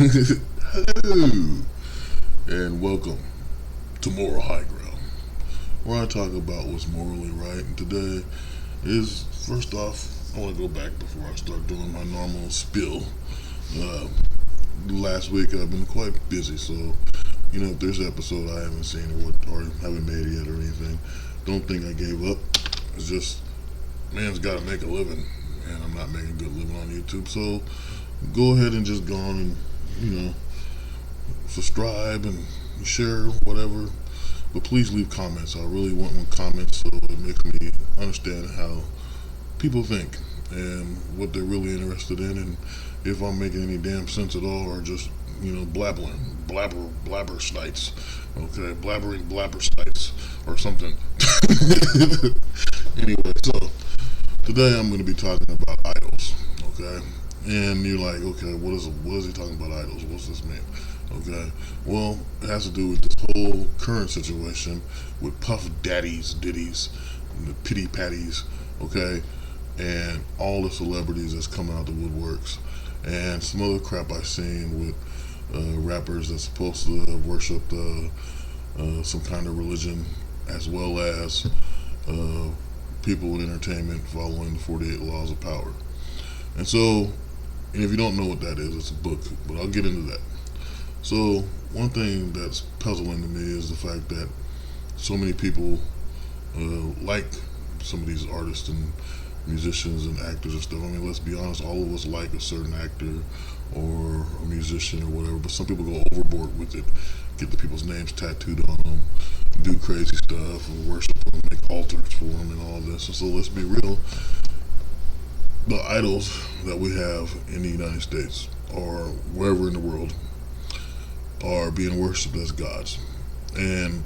Hello, and welcome to Moral High Ground, where I talk about what's morally right. And today is, first off, I want to go back before I start doing my normal spiel. Uh, Last week I've been quite busy, so if there's an episode I haven't seen or haven't made yet or anything, don't think I gave up. It's just man's got to make a living, and I'm not making a good living on YouTube, so go ahead and just go on and subscribe and share whatever, but please leave comments. I really want comments so it makes me understand how people think and what they're really interested in, and if I'm making any damn sense at all, or just blabber snites, okay, blabbering blabber snites or something. Anyway, so today I'm going to be talking about idols, okay? And you're like, okay, what is he talking about idols? What's this mean? Okay, well, it has to do with this whole current situation with Puff Daddies, Diddies, and the Pity Patties, okay, and all the celebrities that's coming out the woodworks, and some other crap I've seen with rappers that's supposed to worship some kind of religion, as well as people in entertainment following the 48 Laws of Power. And so, and if you don't know what that is, it's a book, but I'll get into that. So, one thing that's puzzling to me is the fact that so many people like some of these artists and musicians and actors and stuff. I mean, let's be honest, all of us like a certain actor or a musician or whatever, but some people go overboard with it, get the people's names tattooed on them, do crazy stuff, and worship them, make altars for them and all this. And so let's be real, the idols that we have in the United States or wherever in the world are being worshipped as gods. And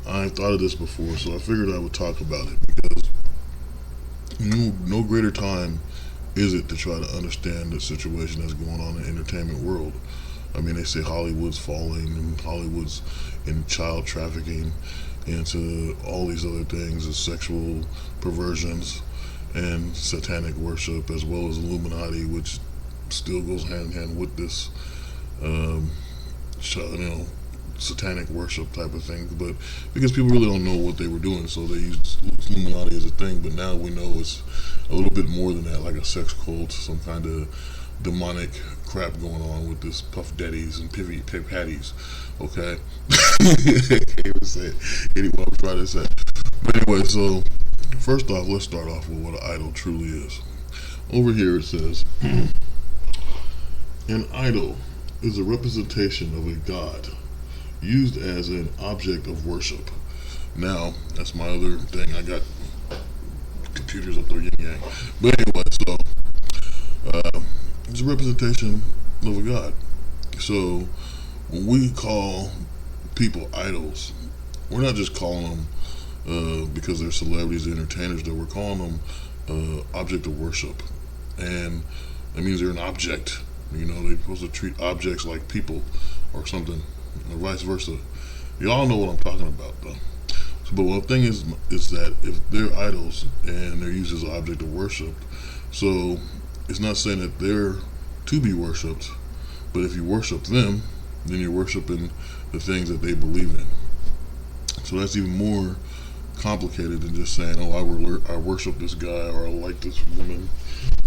I thought of this before, so I figured I would talk about it, because no greater time is it to try to understand the situation that's going on in the entertainment world. I mean, they say Hollywood's falling and Hollywood's in child trafficking into all these other things, as sexual perversions and satanic worship, as well as Illuminati, which still goes hand in hand with this satanic worship type of thing. But because people really don't know what they were doing, so they used Illuminati as a thing. But now we know it's a little bit more than that, like a sex cult, some kind of demonic crap going on with this Puff Daddies and Pivy Patties. Okay, I can't even say it. Anyway, I'm trying to say. But anyway, so first off, let's start off with what an idol truly is. Over here it says, an idol is a representation of a god used as an object of worship. Now, that's my other thing. I got computers up there, yin yang. But anyway, so it's a representation of a god. So when we call people idols, we're not just calling them because they're celebrities, entertainers, that we're calling them object of worship. And that means they're an object. They're supposed to treat objects like people or something, or vice versa. You all know what I'm talking about, though. But one thing is that if they're idols and they're used as an object of worship, so it's not saying that they're to be worshipped, but if you worship them, then you're worshiping the things that they believe in. So that's even more complicated than just saying, oh, I worship this guy, or I like this woman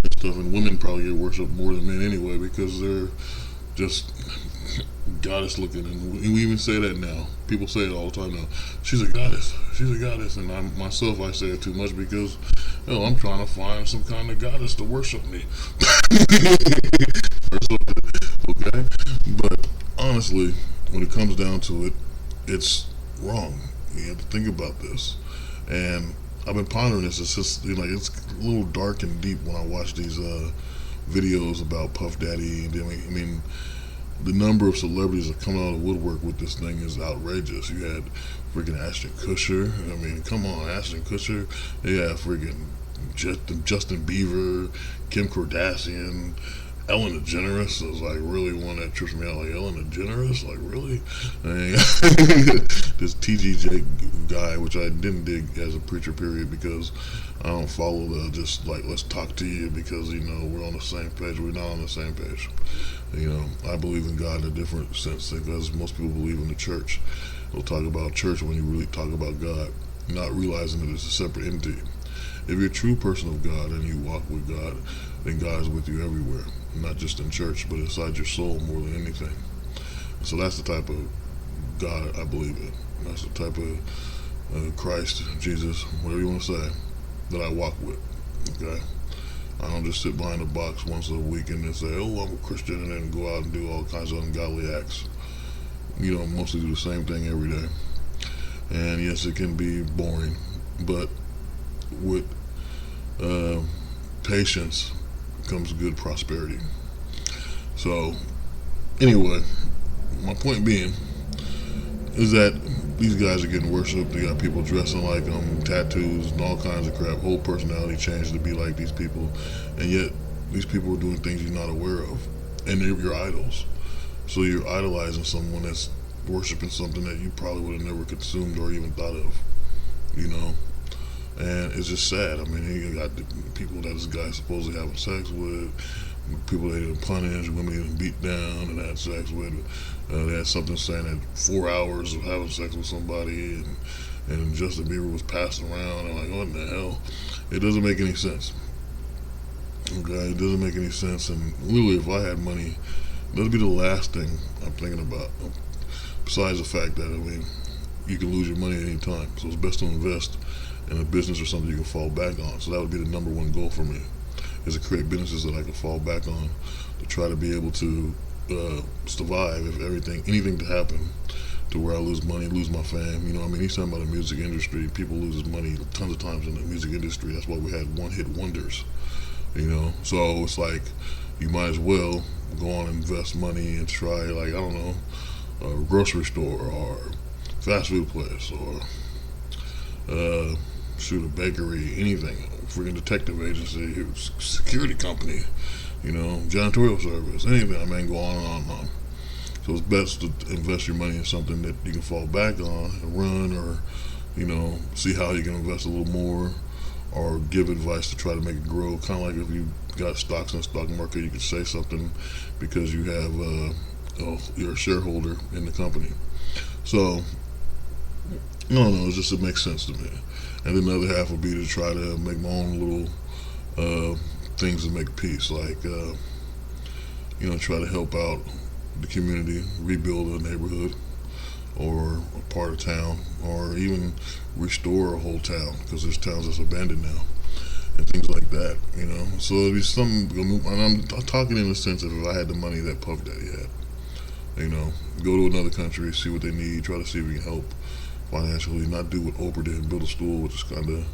and stuff. And women probably get worshipped more than men anyway, because they're just goddess looking. And we even say that now. People say it all the time now. She's a goddess. She's a goddess. And I say it too much because, I'm trying to find some kind of goddess to worship me. Or something. Okay? But honestly, when it comes down to it, it's wrong. You have to think about this. And I've been pondering this. It's just, it's a little dark and deep when I watch these videos about Puff Daddy. And I mean, the number of celebrities that come out of the woodwork with this thing is outrageous. You had freaking Ashton Kutcher. I mean, come on, Ashton Kutcher. You had freaking Justin Bieber, Kim Kardashian, Ellen DeGeneres is like really one that trips me out. Like Ellen DeGeneres, like really? I mean, this TGJ guy, which I didn't dig as a preacher, period, because I don't follow the just like let's talk to you because we're on the same page. We're not on the same page. I believe in God in a different sense because most people believe in the church. They'll talk about church when you really talk about God, not realizing that it's a separate entity. If you're a true person of God and you walk with God, then God is with you everywhere, not just in church, but inside your soul more than anything. So that's the type of God I believe in. That's the type of Christ, Jesus, whatever you want to say, that I walk with. Okay, I don't just sit behind a box once a week and then say, "Oh, I'm a Christian," and then go out and do all kinds of ungodly acts. Mostly do the same thing every day. And yes, it can be boring, but with uh, patience comes good prosperity. So, anyway, my point being is that these guys are getting worshipped. They got people dressing like them, tattoos, and all kinds of crap. Whole personality change to be like these people, and yet these people are doing things you're not aware of, and they're your idols. So you're idolizing someone that's worshiping something that you probably would have never consumed or even thought of. You know, and it's just sad. I mean, you got the people that this guy's supposedly having sex with, people that he punished, women he beat down and had sex with. They had something saying that 4 hours of having sex with somebody, and Justin Bieber was passing around. I'm like, what in the hell? It doesn't make any sense. Okay, it doesn't make any sense. And literally, if I had money, that'd be the last thing I'm thinking about. Besides the fact that, I mean, you can lose your money at any time. So it's best to invest in a business or something you can fall back on. So that would be the number one goal for me, is to create businesses that I can fall back on to try to be able to survive if anything to happen to where I lose money, lose my fame. He's talking about the music industry. People lose money tons of times in the music industry. That's why we had one-hit wonders. So it's like you might as well go on and invest money and try, like, I don't know, a grocery store or fast food place or shoot, a bakery, anything, freaking detective agency, security company, janitorial service, anything. I mean, go on and on and on. So it's best to invest your money in something that you can fall back on and run, or see how you can invest a little more, or give advice to try to make it grow. Kind of like if you got stocks in the stock market, you can say something because you have you're a shareholder in the company. So it just, it makes sense to me. And then the other half would be to try to make my own little things to make peace, like try to help out the community, rebuild a neighborhood or a part of town, or even restore a whole town, because there's towns that's abandoned now and things like that. So it'd be something. And I'm talking in the sense of, if I had the money that Puff Daddy had, go to another country, see what they need, try to see if we can help financially, not do what Oprah did and build a school, which is kind of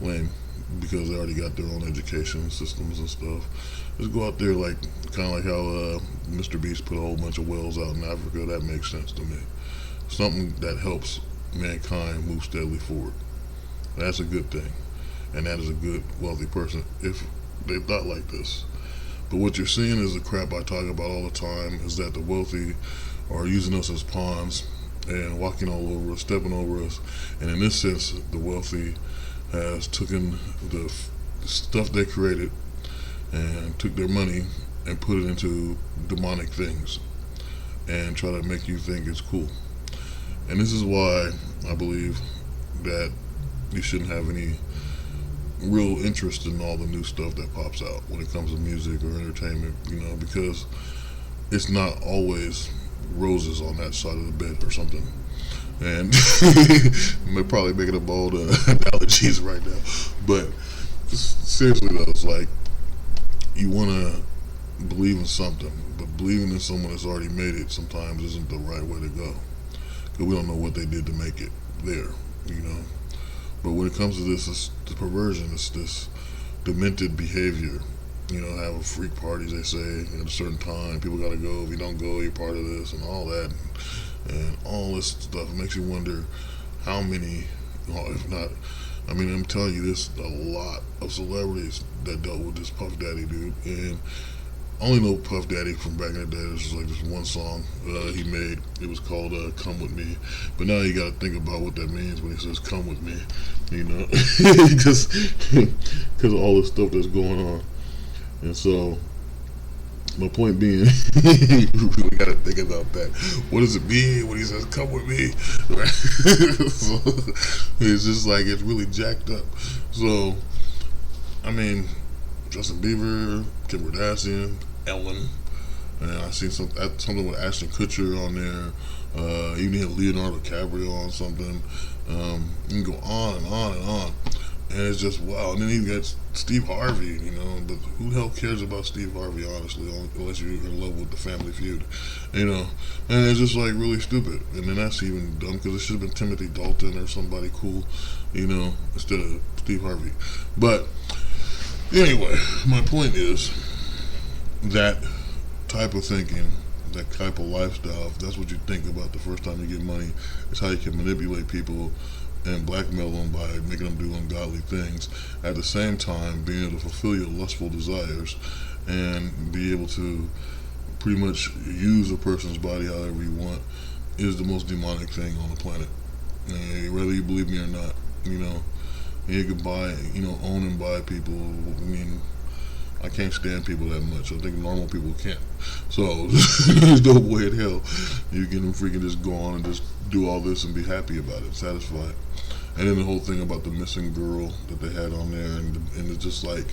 lame because they already got their own education systems and stuff. Just go out there, like, kind of like how Mr. Beast put a whole bunch of wells out in Africa. That makes sense to me. Something that helps mankind move steadily forward. That's a good thing, and that is a good, wealthy person if they thought like this. But what you're seeing is the crap I talk about all the time, is that the wealthy are using us as pawns and walking all over us, stepping over us. And in this sense, the wealthy has taken the stuff they created and took their money and put it into demonic things and try to make you think it's cool. And this is why I believe that you shouldn't have any real interest in all the new stuff that pops out when it comes to music or entertainment, because it's not always roses on that side of the bed or something. And I'm probably making up all the analogies right now, but seriously though, it's like, you want to believe in something, but believing in someone that's already made it sometimes isn't the right way to go, because we don't know what they did to make it there. But when it comes to this, it's the perversion. It's this demented behavior. Have a freak parties, they say, at a certain time. People got to go. If you don't go, you're part of this and all that. And all this stuff makes you wonder how many, if not, I'm telling you, there's a lot of celebrities that dealt with this Puff Daddy dude. And I only know Puff Daddy from back in the day. This was like this one song he made. It was called Come With Me. But now you got to think about what that means when he says come with me, because of all the stuff that's going on. And so My point being, we really gotta think about that. What does it mean when he says "come with me"? So, it's just like it's really jacked up. So, I mean, Justin Bieber, Kim Kardashian, Ellen, and I seen something with Ashton Kutcher on there. Even had Leonardo DiCaprio on something. You can go on and on and on. And it's just wow. And then you got Steve Harvey, but who the hell cares about Steve Harvey, honestly, unless you're in love with the Family Feud, And it's just like really stupid. And then that's even dumb because it should have been Timothy Dalton or somebody cool, instead of Steve Harvey. But anyway, my point is that type of thinking, that type of lifestyle, if that's what you think about the first time you get money, is how you can manipulate people and blackmail them by making them do ungodly things. At the same time, being able to fulfill your lustful desires and be able to pretty much use a person's body however you want is the most demonic thing on the planet. And whether you believe me or not, you can buy, own and buy people. I mean, I can't stand people that much. I think normal people can't. So there's no way in hell you can freaking just go on and just do all this and be happy about it, satisfied. And then the whole thing about the missing girl that they had on there, and it's just like,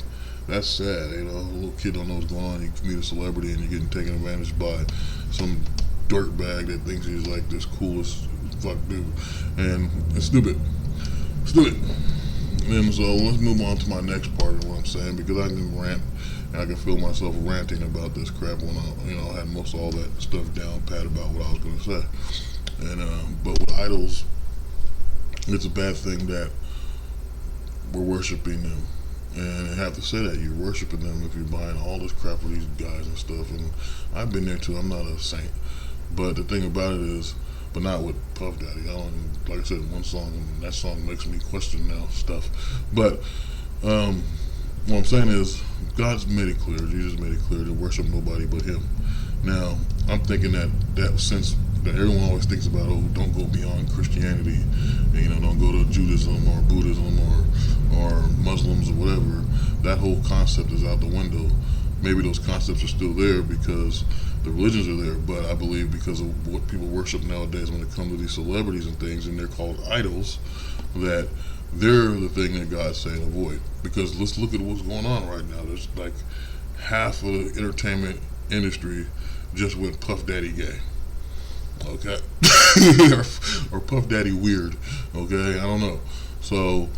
that's sad. A little kid don't know what's going on. You meet a celebrity and you're getting taken advantage by some dirtbag that thinks he's like this coolest fuck dude, and it's stupid. And so let's move on to my next part of what I'm saying, because I can rant and I can feel myself ranting about this crap when I had most of all that stuff down pat about what I was going to say. And but with idols, it's a bad thing that we're worshiping them. And I have to say that you're worshiping them if you're buying all this crap for these guys and stuff. And I've been there too. I'm not a saint, but the thing about it is, but not with Puff Daddy. Like I said, one song, and that song makes me question now stuff. But what I'm saying is, God's made it clear, Jesus made it clear to worship nobody but Him. Now, I'm thinking that since that everyone always thinks about, don't go beyond Christianity, and, don't go to Judaism or Buddhism or Muslims or whatever, that whole concept is out the window. Maybe those concepts are still there because the religions are there, but I believe because of what people worship nowadays when it comes to these celebrities and things, and they're called idols, that they're the thing that God's saying avoid. Because let's look at what's going on right now. There's like half of the entertainment industry just went Puff Daddy gay. Okay? or Puff Daddy weird. Okay? I don't know. So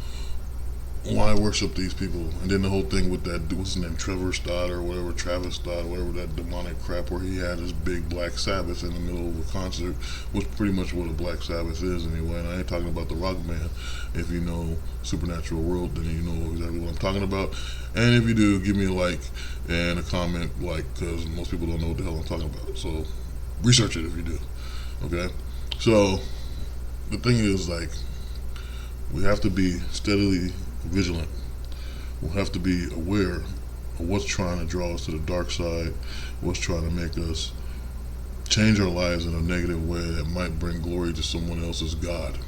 why worship these people? And then the whole thing with that, what's his name, Travis Scott, whatever that demonic crap where he had his big Black Sabbath in the middle of a concert, was pretty much what a Black Sabbath is anyway. And I ain't talking about the Rock Band. If you know Supernatural World, then you know exactly what I'm talking about. And if you do, give me a like and a comment, because most people don't know what the hell I'm talking about. So research it if you do. Okay? So the thing is, we have to be steadily vigilant. We'll have to be aware of what's trying to draw us to the dark side, what's trying to make us change our lives in a negative way that might bring glory to someone else's God.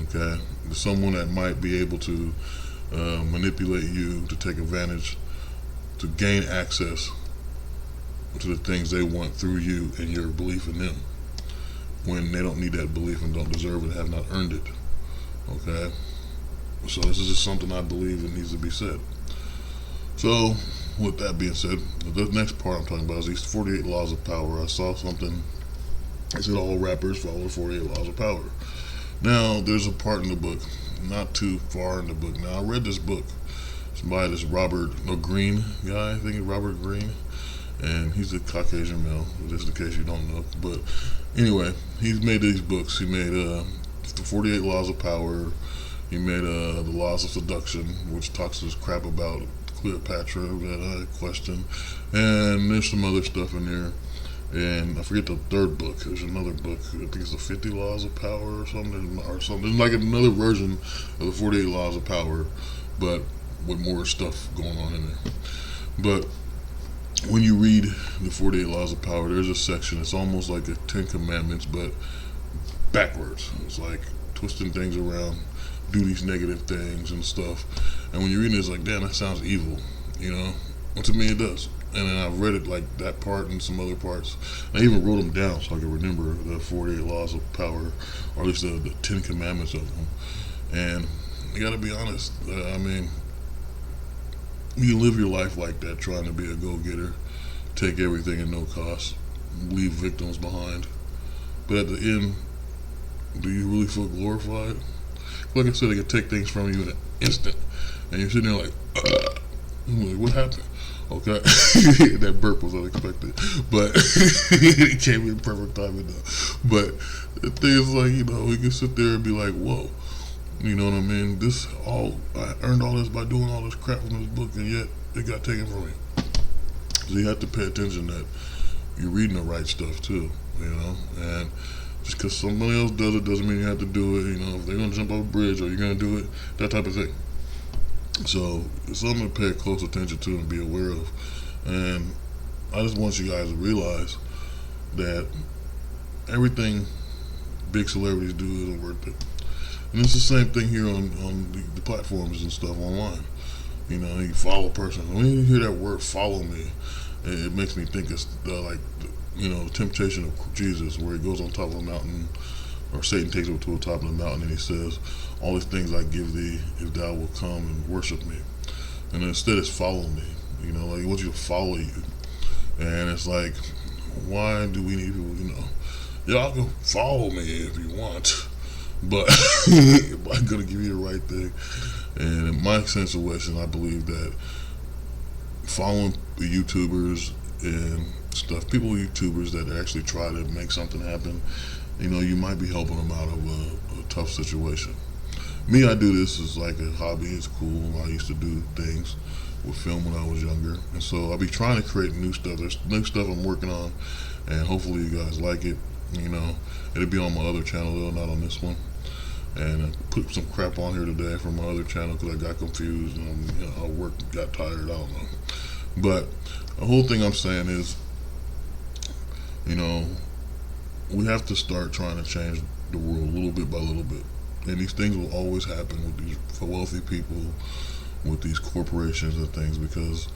Okay? Someone that might be able to manipulate you to take advantage, to gain access to the things they want through you and your belief in them, when they don't need that belief and don't deserve it, have not earned it. Okay? So this is just something I believe that needs to be said. So, with that being said, the next part I'm talking about is these 48 laws of power. I saw something, it said all rappers follow the 48 laws of power. Now, there's a part in the book, not too far in the book. Now, I read this book. It's by this Green guy, I think it's Robert Greene. And he's a Caucasian male, just in case you don't know. But anyway, he's made these books. He made the 48 Laws of Power. He made the Laws of Seduction, which talks this crap about Cleopatra that I question. And there's some other stuff in there. And I forget the third book. There's another book. I think it's the 50 Laws of Power or something. There's like another version of the 48 Laws of Power, but with more stuff going on in there. But when you read the 48 Laws of Power, there's a section, it's almost like the 10 Commandments, but backwards. It's like twisting things around, do these negative things and stuff. And when you're reading it, it's like, damn, that sounds evil, And to me, it does. and then I read it like that part and some other parts. I even wrote them down so I could remember the 48 laws of power, or at least the 10 commandments of them. And you got to be honest. I mean, you live your life like that, trying to be a go-getter, take everything at no cost, leave victims behind. But at the end, do you really feel glorified? Like I said, they can take things from you in an instant, and you're sitting there like, I'm like, what happened? Okay, that burp was unexpected, but it came in perfect timing though. But the thing is, like, we can sit there and be like, whoa, you know what I mean? I earned all this by doing all this crap from this book, and yet it got taken from me. So you have to pay attention that you're reading the right stuff too, and just because somebody else does it doesn't mean you have to do it. If they're gonna jump off a bridge, or you're gonna do it, that type of thing. So it's something to pay close attention to and be aware of. And I just want you guys to realize that everything big celebrities do isn't worth it. And it's the same thing here on the platforms and stuff online. You follow a person. When you hear that word "follow me," it makes me think it's like the temptation of Jesus, where he goes on top of a mountain, or Satan takes him to the top of the mountain, and he says, "All these things I give thee, if thou wilt come and worship me." And instead, it's "follow me." Like he wants you to follow you. And it's like, why do we need people? Y'all can follow me if you want, but I'm gonna give you the right thing. And in my situation, I believe that following the YouTubers and stuff, YouTubers that actually try to make something happen, you might be helping them out of a tough situation. Me, I do this as like a hobby. It's cool. I used to do things with film when I was younger, and so I'll be trying to create new stuff. There's new stuff I'm working on, and hopefully you guys like it. It'll be on my other channel though, not on this one. And I put some crap on here today from my other channel because I got confused and I got tired. I don't know. But the whole thing I'm saying is, we have to start trying to change the world little bit by little bit. And these things will always happen with these wealthy people, with these corporations and things, because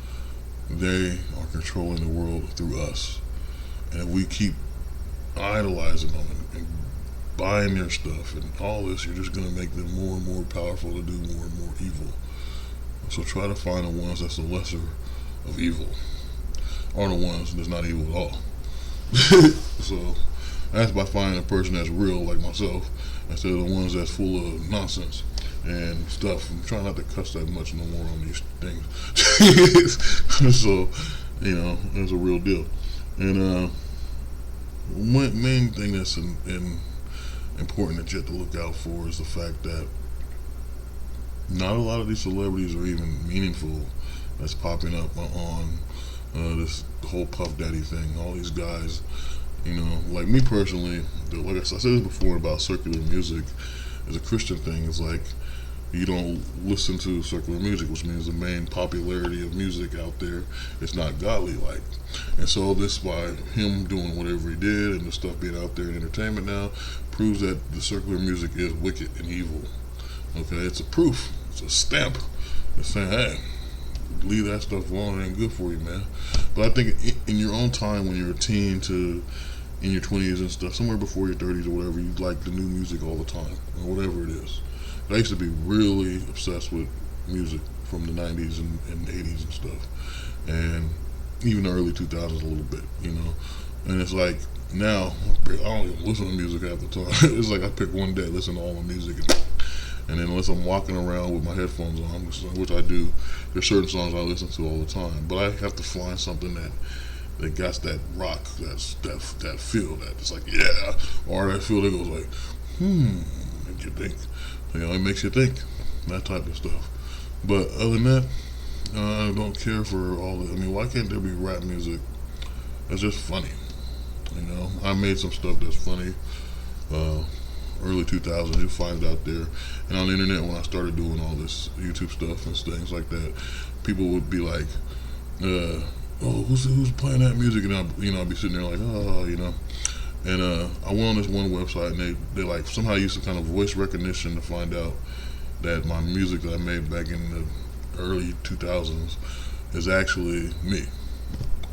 they are controlling the world through us. And if we keep idolizing them and buying their stuff and all this, you're just going to make them more and more powerful to do more and more evil. So try to find the ones that's the lesser of evil, or the ones that's not evil at all. So that's by finding a person that's real, like myself, instead of the ones that's full of nonsense and stuff. I'm trying not to cuss that much no more on these things. So, it's a real deal. And one main thing that's important that you have to look out for is the fact that not a lot of these celebrities are even meaningful that's popping up on this whole Puff Daddy thing. All these guys, like me personally, like I said this before about secular music, as a Christian thing, it's like you don't listen to secular music, which means the main popularity of music out there is not godly like. And so this, by him doing whatever he did and the stuff being out there in entertainment now, proves that the secular music is wicked and evil. Okay, it's a proof, it's a stamp. It's saying, hey, leave that stuff alone, it ain't good for you, man. But I think in your own time, when you're a teen to in your 20s and stuff, somewhere before your 30s or whatever, you like the new music all the time, or whatever it is. I used to be really obsessed with music from the 90s and 80s and stuff, and even the early 2000s a little bit, And it's like, now, I don't even listen to music half the time. It's like I pick one day, listen to all the music, and then unless I'm walking around with my headphones on, which I do, there's certain songs I listen to all the time. But I have to find something that got that rock, that feel, that it's like, yeah, or that feel that goes like, make you think. It makes you think, that type of stuff. But other than that, I don't care for all the, why can't there be rap music that's just funny? I made some stuff that's funny, early 2000s, you'll find it out there. And on the internet, when I started doing all this YouTube stuff and things like that, people would be like, who's playing that music? And I'd be sitting there like, And I went on this one website, and they like somehow used some kind of voice recognition to find out that my music that I made back in the early 2000s is actually me.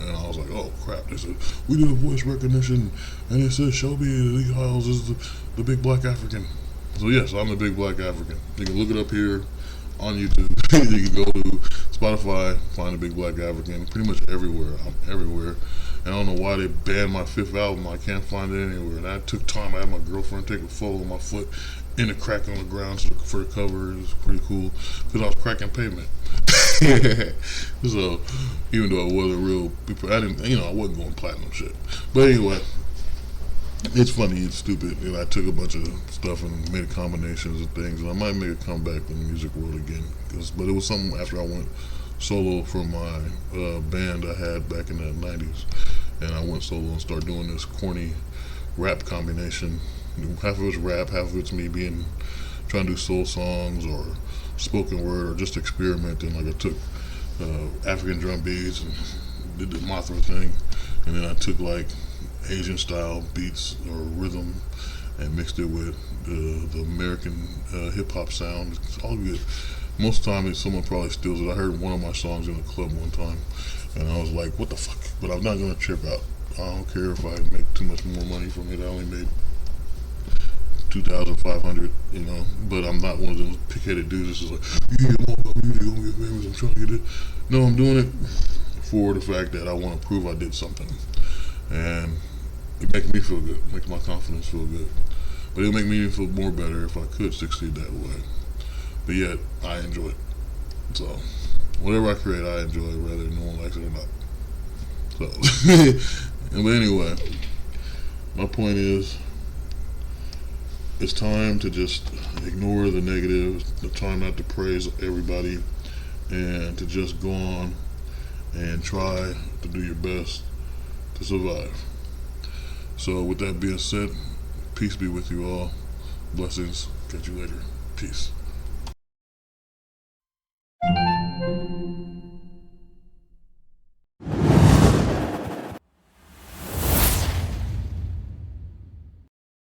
And I was like, oh crap! They said we did a voice recognition, and it says Shelby Lee Hiles is the big black African. So yes, I'm the big black African. You can look it up here on YouTube. You can go to Spotify, find the big black African. Pretty much everywhere. I'm everywhere. And I don't know why they banned my 5th album. I can't find it anywhere. And I took time. I had my girlfriend take a photo of my foot in a crack on the ground for the cover. It was pretty cool because I was cracking pavement. So even though I wasn't real, I didn't, I wasn't going platinum shit. But anyway, it's funny, it's stupid. I took a bunch of stuff and made combinations of things, and I might make a comeback in the music world again. But it was something after I went solo from my band I had back in the 90s, and I went solo and started doing this corny rap combination. Half of it's rap, half of it's me trying to do soul songs or spoken word or just experimenting. Like I took African drum beats and did the Mothra thing, and then I took like Asian style beats or rhythm and mixed it with the American hip hop sound. It's all good. Most of the time, someone probably steals it. I heard one of my songs in a club one time, and I was like, "What the fuck?" But I'm not gonna trip out. I don't care if I make too much more money from it. I only made 2,500, But I'm not one of those pig-headed dudes that's just like, yeah, I'm all about music, I'm gonna get famous, I'm trying to get it. No, I'm doing it for the fact that I want to prove I did something, and it makes me feel good. It makes my confidence feel good. But it'll make me even feel more better if I could succeed that way. But yet, I enjoy it. So, whatever I create, I enjoy it, whether no one likes it or not. So, but anyway, my point is, it's time to just ignore the negatives, the time not to praise everybody, and to just go on and try to do your best to survive. So with that being said, peace be with you all. Blessings. Catch you later. Peace.